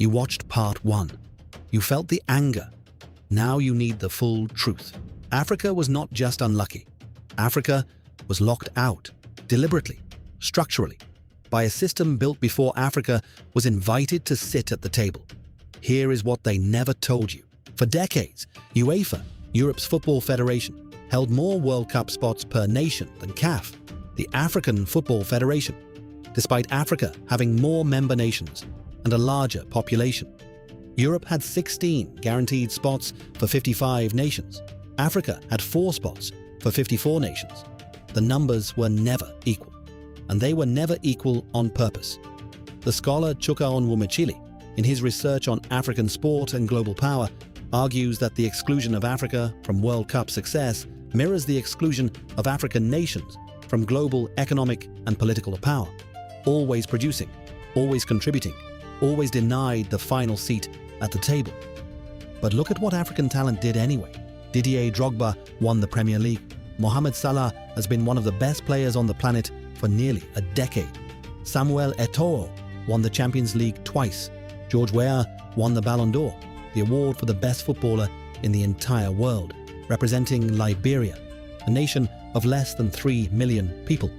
You watched part 1. You felt the anger. Now you need the full truth. Africa was not just unlucky. Africa was locked out, deliberately, structurally, by a system built before Africa was invited to sit at the table. Here is what they never told you. For decades, UEFA, Europe's football federation, held more World Cup spots per nation than CAF, the African Football Federation, despite Africa having more member nations and a larger population. Europe had 16 guaranteed spots for 55 nations. Africa had 4 spots for 54 nations. The numbers were never equal, and they were never equal on purpose. The scholar Chuka Onwumachili, in his research on African sport and global power, argues that the exclusion of Africa from World Cup success mirrors the exclusion of African nations from global economic and political power, always producing, always contributing, always denied the final seat at the table. But look at what African talent did anyway. Didier Drogba won the Premier League. Mohamed Salah has been one of the best players on the planet for nearly a decade. Samuel Eto'o won the Champions League twice. George Weah won the Ballon d'Or, the award for the best footballer in the entire world, representing Liberia, a nation of less than 3 million people.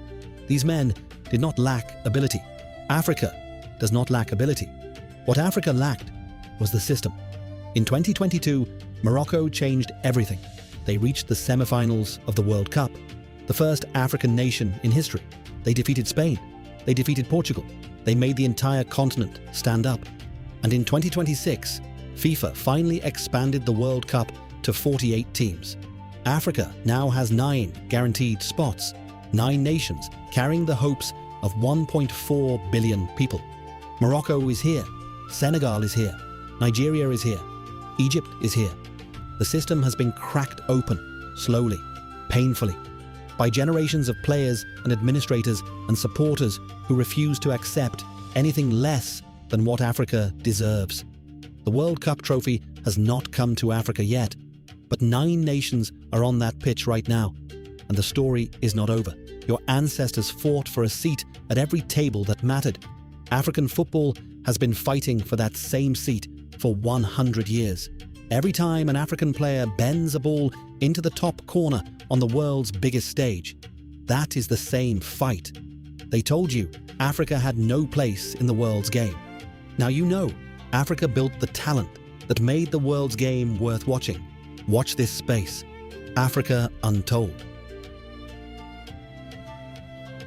These men did not lack ability. Africa does not lack ability. What Africa lacked was the system. In 2022, Morocco changed everything. They reached the semi-finals of the World Cup, the first African nation in history. They defeated Spain. They defeated Portugal. They made the entire continent stand up. And in 2026, FIFA finally expanded the World Cup to 48 teams. Africa now has 9 guaranteed spots, 9 nations carrying the hopes of 1.4 billion people. Morocco is here. Senegal is here. Nigeria is here. Egypt is here. The system has been cracked open, slowly, painfully, by generations of players and administrators and supporters who refuse to accept anything less than what Africa deserves. The World Cup trophy has not come to Africa yet, but 9 nations are on that pitch right now, and the story is not over. Your ancestors fought for a seat at every table that mattered. African football has been fighting for that same seat for 100 years. Every time an African player bends a ball into the top corner on the world's biggest stage, that is the same fight. They told you Africa had no place in the world's game. Now you know Africa built the talent that made the world's game worth watching. Watch this space. Africa Untold.